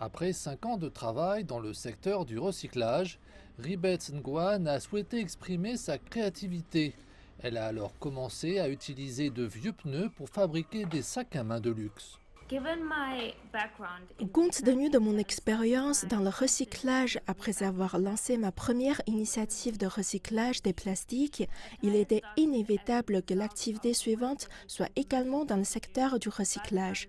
Après 5 ans de travail dans le secteur du recyclage, Ribet Ngwan a souhaité exprimer sa créativité. Elle a alors commencé à utiliser de vieux pneus pour fabriquer des sacs à main de luxe. Compte tenu de mon expérience dans le recyclage, après avoir lancé ma première initiative de recyclage des plastiques, il était inévitable que l'activité suivante soit également dans le secteur du recyclage.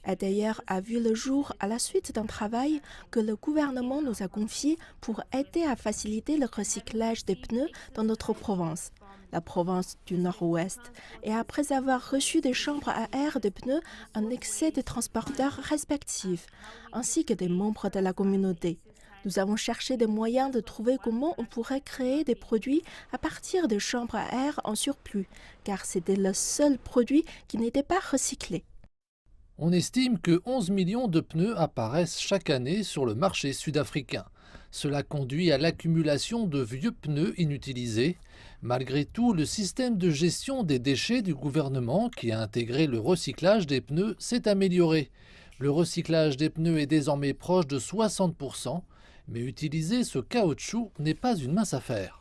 ADR a vu le jour à la suite d'un travail que le gouvernement nous a confié pour aider à faciliter le recyclage des pneus dans notre province, la province du Nord-Ouest, et après avoir reçu des chambres à air de pneus en excès de transporteurs respectifs, ainsi que des membres de la communauté. Nous avons cherché des moyens de trouver comment on pourrait créer des produits à partir de chambres à air en surplus, car c'était le seul produit qui n'était pas recyclé. On estime que 11 millions de pneus apparaissent chaque année sur le marché sud-africain. Cela conduit à l'accumulation de vieux pneus inutilisés. Malgré tout, le système de gestion des déchets du gouvernement qui a intégré le recyclage des pneus s'est amélioré. Le recyclage des pneus est désormais proche de 60%, mais utiliser ce caoutchouc n'est pas une mince affaire.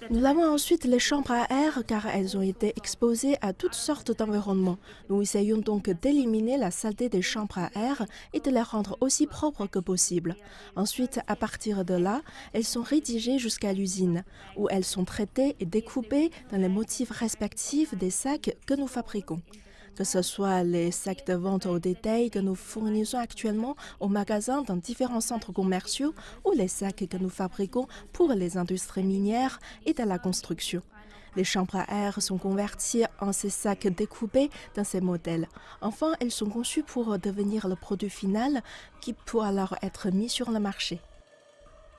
Nous lavons ensuite les chambres à air car elles ont été exposées à toutes sortes d'environnements. Nous essayons donc d'éliminer la saleté des chambres à air et de les rendre aussi propres que possible. Ensuite, à partir de là, elles sont rédigées jusqu'à l'usine, où elles sont traitées et découpées dans les motifs respectifs des sacs que nous fabriquons. Que ce soit les sacs de vente au détail que nous fournissons actuellement aux magasins dans différents centres commerciaux ou les sacs que nous fabriquons pour les industries minières et de la construction. Les chambres à air sont converties en ces sacs découpés dans ces modèles. Enfin, elles sont conçues pour devenir le produit final qui peut alors être mis sur le marché.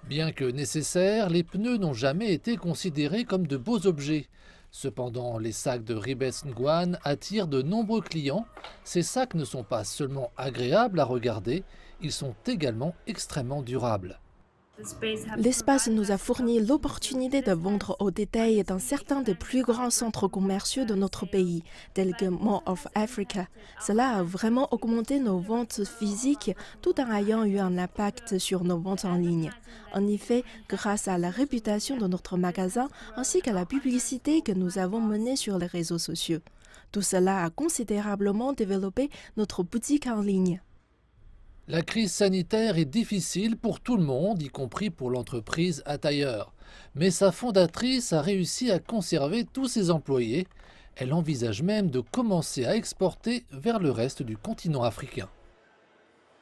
Bien que nécessaires, les pneus n'ont jamais été considérés comme de beaux objets. Cependant, les sacs de Ribet Ngwan attirent de nombreux clients. Ces sacs ne sont pas seulement agréables à regarder, ils sont également extrêmement durables. L'espace nous a fourni l'opportunité de vendre au détail dans certains des plus grands centres commerciaux de notre pays, tels que Mall of Africa. Cela a vraiment augmenté nos ventes physiques tout en ayant eu un impact sur nos ventes en ligne. En effet, grâce à la réputation de notre magasin ainsi qu'à la publicité que nous avons menée sur les réseaux sociaux. Tout cela a considérablement développé notre boutique en ligne. La crise sanitaire est difficile pour tout le monde, y compris pour l'entreprise Attire. Mais sa fondatrice a réussi à conserver tous ses employés. Elle envisage même de commencer à exporter vers le reste du continent africain.